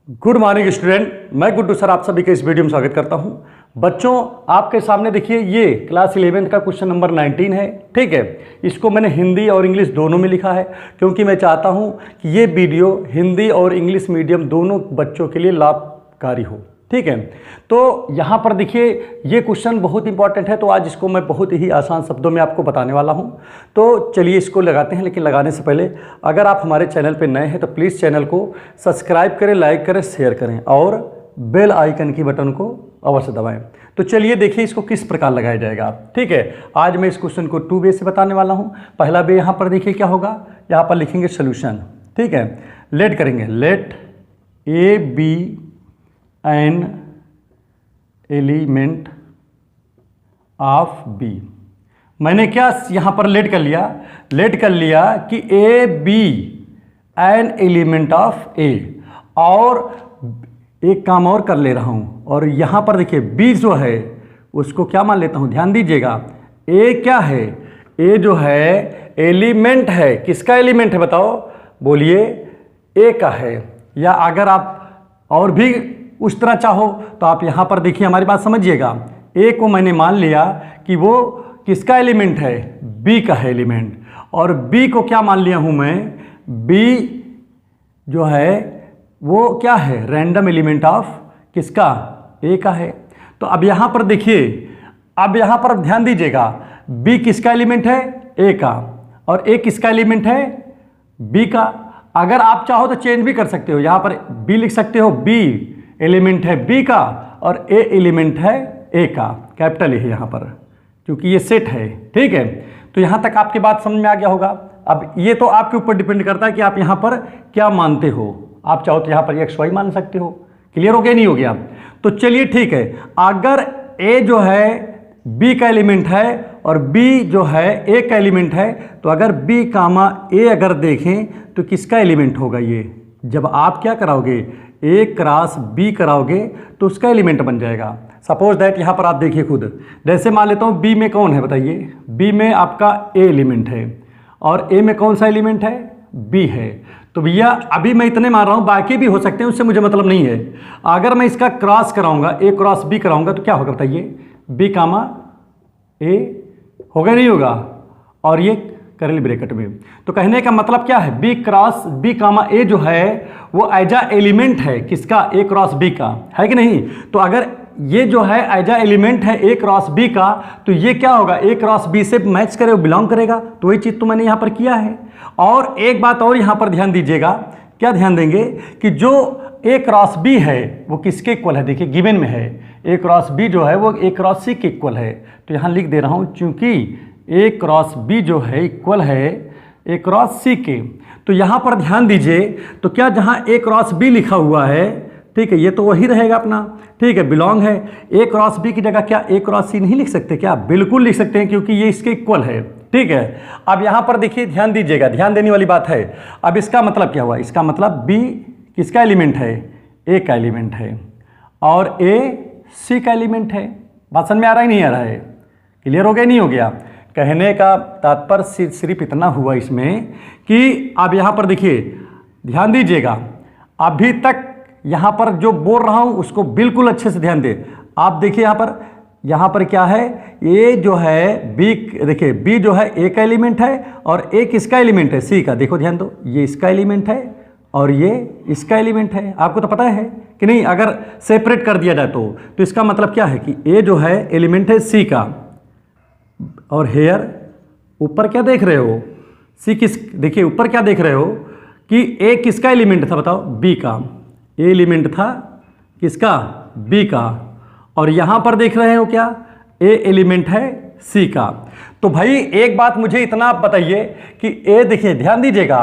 Good morning student, मैं Guddu sir आप सभी के इस वीडियो में स्वागत करता हूं। बच्चों, आपके सामने देखिए ये क्लास 11 का क्वेश्चन नंबर 19 है। ठीक है, इसको मैंने हिंदी और इंग्लिश दोनों में लिखा है क्योंकि मैं चाहता हूं कि ये वीडियो हिंदी और इंग्लिश मीडियम दोनों बच्चों के लिए लाभकारी हो। ठीक है, तो यहाँ पर देखिए ये क्वेश्चन बहुत इंपॉर्टेंट है, तो आज इसको मैं बहुत ही आसान शब्दों में आपको बताने वाला हूँ। तो चलिए इसको लगाते हैं, लेकिन लगाने से पहले अगर आप हमारे चैनल पर नए हैं तो प्लीज़ चैनल को सब्सक्राइब करें, लाइक करें, शेयर करें और बेल आइकन की बटन को अवश्य दबाएं। तो चलिए देखिए इसको किस प्रकार लगाया जाएगा। ठीक है, आज मैं इस क्वेश्चन को 2 वे से बताने वाला हूँ। पहला वे यहाँ पर देखिए क्या होगा, यहाँ पर लिखेंगे सोल्यूशन। ठीक है, लेट करेंगे, let a be an element of B. मैंने क्या यहाँ पर लेट कर लिया कि a be an element of A, और एक काम और कर ले रहा हूँ। और यहाँ पर देखिए बी जो है उसको क्या मान लेता हूँ, ध्यान दीजिएगा। ए क्या है, ए जो है एलिमेंट है। किसका एलिमेंट है बताओ, बोलिए, ए का है। या अगर आप और भी उस तरह चाहो तो आप यहाँ पर देखिए, हमारी बात समझिएगा। ए को मैंने मान लिया कि वो किसका एलिमेंट है, बी का है एलिमेंट, और बी को क्या मान लिया हूँ मैं, बी जो है वो क्या है, रैंडम एलिमेंट ऑफ किसका, ए का है। तो अब यहाँ पर देखिए, अब यहाँ पर ध्यान दीजिएगा, बी किसका एलिमेंट है, ए का, और ए किसका एलिमेंट है, बी का। अगर आप चाहो तो चेंज भी कर सकते हो, यहाँ पर बी लिख सकते हो, बी एलिमेंट है बी का और ए एलिमेंट है ए का, कैपिटल ए है यहाँ पर क्योंकि ये सेट है। ठीक है, तो यहाँ तक आपकी बात समझ में आ गया होगा। अब ये तो आपके ऊपर डिपेंड करता है कि आप यहाँ पर क्या मानते हो। आप चाहो तो यहाँ पर एक्स वाई मान सकते हो। क्लियर हो गया, नहीं हो गया? तो चलिए ठीक है, अगर ए जो है बी का एलिमेंट है और बी जो है ए का एलिमेंट है, तो अगर बी कामा ए अगर देखें तो किसका एलिमेंट होगा ये, जब आप क्या कराओगे, ए क्रॉस बी कराओगे तो उसका एलिमेंट बन जाएगा। सपोज दैट यहाँ पर आप देखिए खुद, जैसे मान लेता हूँ बी में कौन है बताइए, बी में आपका ए एलिमेंट है और ए में कौन सा एलिमेंट है, बी है। तो भैया अभी मैं इतने मार रहा हूँ, बाकी भी हो सकते हैं, उससे मुझे मतलब नहीं है। अगर मैं इसका क्रॉस कराऊंगा, ए क्रॉस बी कराऊंगा तो क्या होगा बताइए, बी कामा ए होगा, नहीं होगा, और ये करली ब्रैकेट में। तो कहने का मतलब क्या है, बी क्रॉस बी कामा ए जो है वो एजा एलिमेंट है किसका, ए क्रॉस बी का, है कि नहीं? तो अगर ये जो है एजा एलिमेंट है ए क्रॉस बी का, तो ये क्या होगा, ए क्रॉस बी से मैच करे, बिलोंग करेगा। तो वही चीज़ तो मैंने यहाँ पर किया है। और एक बात और यहाँ पर ध्यान दीजिएगा, क्या ध्यान देंगे कि जो ए क्रॉस बी है वो किसके इक्वल है, देखिए गिवन में है, ए क्रॉस बी जो है वो ए क्रॉस सी के इक्वल है। तो यहाँ लिख दे रहा हूँ, चूंकि ए क्रॉस बी जो है इक्वल है ए क्रॉस सी के। तो यहाँ पर ध्यान दीजिए, तो क्या जहाँ ए क्रॉस बी लिखा हुआ है, ठीक है, ये तो वही रहेगा अपना। ठीक है, बिलोंग है, ए क्रॉस बी की जगह क्या ए क्रॉस सी नहीं लिख सकते क्या, बिल्कुल लिख सकते हैं क्योंकि ये इसके इक्वल है। ठीक है, अब यहाँ पर देखिए, ध्यान दीजिएगा, ध्यान देने वाली बात है। अब इसका मतलब क्या हुआ, इसका मतलब बी किसका एलिमेंट है, ए का एलिमेंट है, और ए सी का एलिमेंट है। बात समझ में आ रहा है, नहीं आ रहा है? क्लियर हो गया, नहीं हो गया? कहने का तात्पर्य सिर्फ इतना हुआ इसमें कि अब यहाँ पर देखिए, ध्यान दीजिएगा, अभी तक यहाँ पर जो बोल रहा हूँ उसको बिल्कुल अच्छे से ध्यान दे। आप देखिए यहाँ पर क्या है, ए जो है बी, देखिए बी जो है ए का एलिमेंट है और ए किसका एलिमेंट है, सी का। देखो ध्यान दो, ये इसका एलिमेंट है और ये इसका एलिमेंट है। आपको तो पता है कि नहीं, अगर सेपरेट कर दिया जाए तो इसका मतलब क्या है कि ए जो है एलिमेंट है सी का, और हेयर ऊपर क्या देख रहे हो, सी किस, देखिए ऊपर क्या देख रहे हो कि ए किसका एलिमेंट था बताओ, बी का। ए एलिमेंट था किसका, बी का, और यहाँ पर देख रहे हो क्या, ए एलिमेंट है सी का। तो भाई एक बात मुझे इतना बताइए कि ए, देखिए ध्यान दीजिएगा,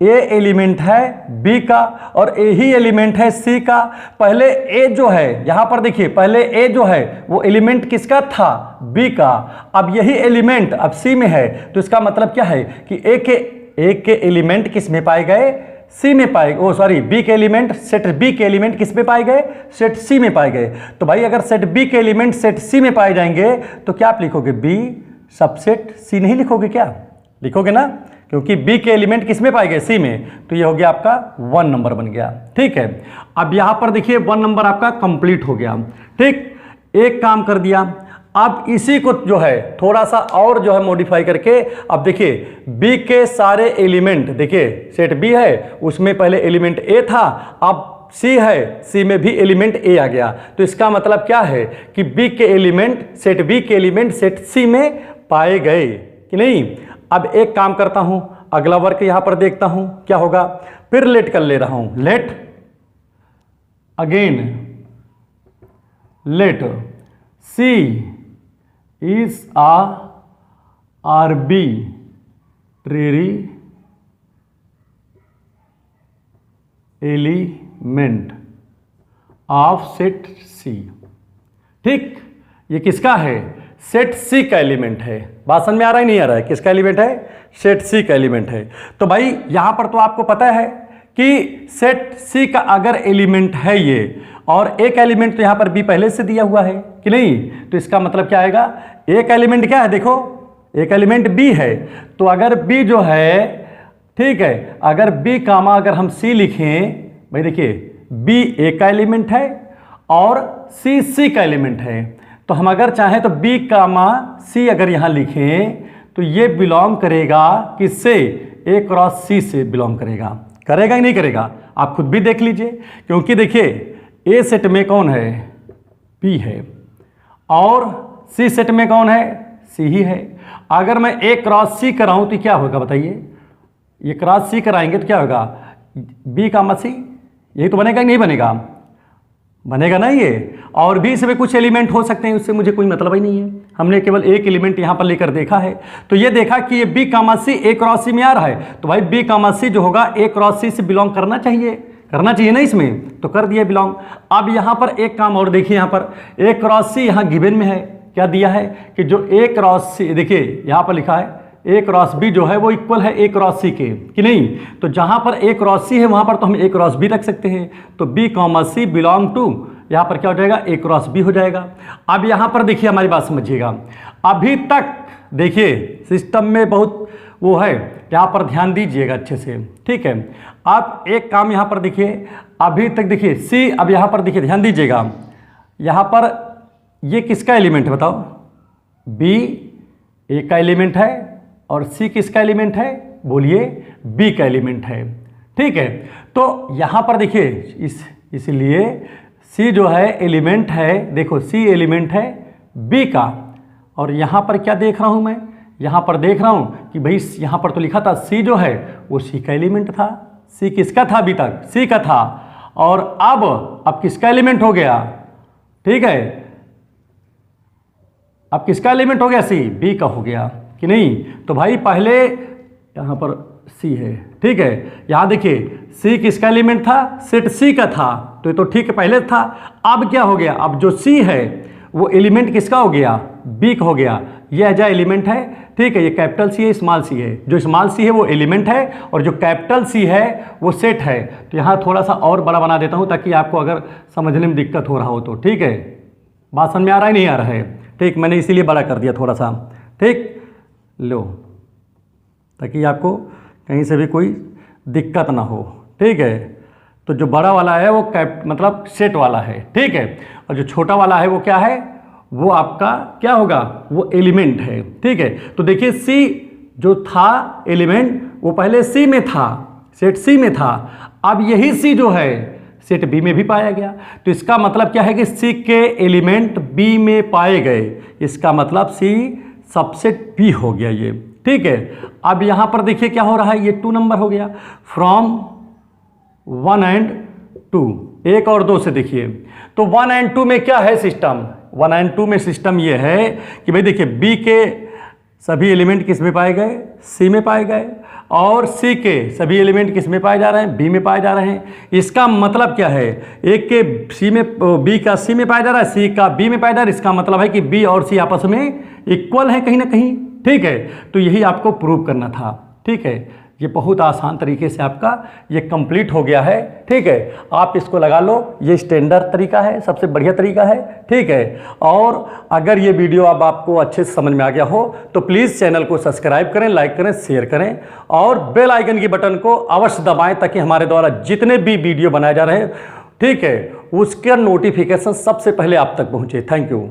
ए एलिमेंट है बी का और ए ही एलिमेंट है सी का। पहले ए जो है, यहाँ पर देखिए, पहले ए जो है वो एलिमेंट किसका था, बी का। अब यही एलिमेंट अब सी में है, तो इसका मतलब क्या है कि ए के एलिमेंट किस में पाए गए, सी में पाए, ओ सॉरी, बी के एलिमेंट, सेट बी के एलिमेंट किस में पाए गए, सेट सी में पाए गए। तो भाई अगर सेट बी के एलिमेंट सेट सी में पाए जाएंगे तो क्या आप लिखोगे, बी सबसेट सी नहीं लिखोगे क्या, लिखोगे ना? क्योंकि बी के एलिमेंट किस में पाए गए, सी में, तो ये हो गया आपका 1 नंबर बन गया। ठीक है, अब यहाँ पर देखिए 1 नंबर आपका कंप्लीट हो गया। ठीक, एक काम कर दिया, अब इसी को जो है थोड़ा सा और जो है मॉडिफाई करके, अब देखिए बी के सारे एलिमेंट, देखिए सेट बी है उसमें पहले एलिमेंट ए था, अब सी है, सी में भी एलिमेंट ए आ गया, तो इसका मतलब क्या है कि बी के एलिमेंट, सेट बी के एलिमेंट सेट सी में पाए गए कि नहीं। अब एक काम करता हूं, अगला वर्क यहां पर देखता हूं क्या होगा, फिर लेट कर ले रहा हूं, let again let c is arbitrary element of set C. ठीक, ये किसका है, सेट सी का एलिमेंट है। बात समझ में आ रहा है नहीं आ रहा है, किसका एलिमेंट है, सेट सी का एलिमेंट है। तो भाई यहां पर तो आपको पता है कि सेट सी का अगर एलिमेंट है ये, और एक एलिमेंट तो यहां पर बी पहले से दिया हुआ है कि नहीं, तो इसका मतलब क्या आएगा, एक एलिमेंट क्या है, देखो एक एलिमेंट बी है, तो अगर बी जो है, ठीक है, अगर बी कामा अगर हम सी लिखें, भाई देखिए बी ए का एलिमेंट है और सी सी का एलिमेंट है, तो हम अगर चाहें तो बी कामा सी अगर यहां लिखें तो ये बिलोंग करेगा किससे, ए क्रॉस सी से बिलोंग करेगा। करेगा ही नहीं करेगा, आप खुद भी देख लीजिए, क्योंकि देखिए ए सेट में कौन है, बी है, और सी सेट में कौन है, सी ही है। अगर मैं ए क्रॉस सी कराऊं तो क्या होगा बताइए, ये क्रॉस सी कराएंगे तो क्या होगा, बी कामा सी, यही तो बनेगा कि नहीं बनेगा, बनेगा ना ये। और भी इसमें कुछ एलिमेंट हो सकते हैं, उससे मुझे कोई मतलब ही नहीं है, हमने केवल एक एलिमेंट यहाँ पर लेकर देखा है। तो ये देखा कि ये बी कामा सी ए क्रॉस सी में आ रहा है, तो भाई बी कामा सी जो होगा ए क्रॉस सी से बिलोंग करना चाहिए ना इसमें, तो कर दिया बिलोंग। अब यहाँ पर एक काम और देखिए, यहाँ पर ए क्रॉस सी यहाँ गिवन में है, क्या दिया है कि जो ए क्रॉस सी, देखिए यहाँ पर लिखा है ए क्रॉस बी जो है वो इक्वल है ए क्रॉस सी के कि नहीं, तो जहाँ पर ए क्रॉस सी है वहाँ पर तो हम ए क्रॉस बी रख सकते हैं, तो B comma C belong to, यहाँ पर क्या हो जाएगा, ए क्रॉस बी हो जाएगा। अब यहाँ पर देखिए हमारी बात समझिएगा, अभी तक देखिए सिस्टम में बहुत वो है, यहाँ पर ध्यान दीजिएगा अच्छे से, ठीक है। आप एक काम यहाँ पर देखिए, अभी तक देखिए सी, अब यहाँ पर देखिए ध्यान दीजिएगा, यहाँ पर ये किसका एलिमेंट है बताओ, बी ए का एलिमेंट है और सी किसका एलिमेंट है, बोलिए बी का एलिमेंट है, ठीक है। तो यहाँ पर देखिए इसलिए सी जो है एलिमेंट है, देखो सी एलिमेंट है बी का, और यहाँ पर क्या देख रहा हूँ मैं, यहाँ पर देख रहा हूँ कि भाई यहाँ पर तो लिखा था सी जो है वो सी का एलिमेंट था, सी किसका था अभी तक, सी का था, और अब किसका एलिमेंट हो गया, ठीक है, अब किसका एलिमेंट हो गया, सी बी का हो गया कि नहीं। तो भाई पहले यहाँ पर सी है, ठीक है, यहाँ देखिए सी किसका एलिमेंट था, सेट सी का था, तो ये तो ठीक है पहले था। अब क्या हो गया, अब जो सी है वो एलिमेंट किसका हो गया, बी का हो गया, ये एज एलिमेंट है, ठीक है। ये कैपिटल सी है, स्मॉल सी है, जो स्मॉल सी है वो एलिमेंट है और जो कैपिटल सी है वो सेट है। तो यहाँ थोड़ा सा और बड़ा बना देता हूँ ताकि आपको अगर समझने में दिक्कत हो रहा हो तो, ठीक है। बात समझ में आ रहा है नहीं आ रहा है, ठीक, मैंने इसीलिए बड़ा कर दिया थोड़ा सा, ठीक, लो, ताकि आपको कहीं से भी कोई दिक्कत ना हो, ठीक है। तो जो बड़ा वाला है वो मतलब सेट वाला है, ठीक है, और जो छोटा वाला है वो क्या है, वो आपका क्या होगा, वो एलिमेंट है, ठीक है। तो देखिए सी जो था एलिमेंट वो पहले सी में था, सेट सी में था, अब यही सी जो है सेट बी में भी पाया गया। तो इसका मतलब क्या है कि सी के एलिमेंट बी में पाए गए, इसका मतलब सी सबसेट बी हो गया ये, ठीक है। अब यहां पर देखिए क्या हो रहा है, ये 2 नंबर हो गया फ्रॉम 1 and 2, 1 और 2 से देखिए। तो 1 and 2 में क्या है सिस्टम, 1 and 2 में सिस्टम ये है कि भाई देखिए बी के सभी एलिमेंट किस में पाए गए, सी में पाए गए, और सी के सभी एलिमेंट किस में पाए जा रहे हैं, बी में पाए जा रहे हैं। इसका मतलब क्या है, एक के सी में, बी का सी में पाया जा रहा है, सी का बी में पाया जा रहा है, इसका मतलब है कि बी और सी आपस में इक्वल है कहीं ना कहीं, ठीक है। तो यही आपको प्रूव करना था, ठीक है। ये बहुत आसान तरीके से आपका ये कंप्लीट हो गया है। ठीक है, आप इसको लगा लो, ये स्टैंडर्ड तरीका है, सबसे बढ़िया तरीका है। ठीक है, और अगर ये वीडियो अब आपको अच्छे से समझ में आ गया हो तो प्लीज़ चैनल को सब्सक्राइब करें, लाइक करें, शेयर करें और बेल आइकन की बटन को अवश्य दबाएं ताकि हमारे द्वारा जितने भी वीडियो बनाए जा रहे हैं, ठीक है, उसका नोटिफिकेशन सबसे पहले आप तक पहुँचे। Thank you.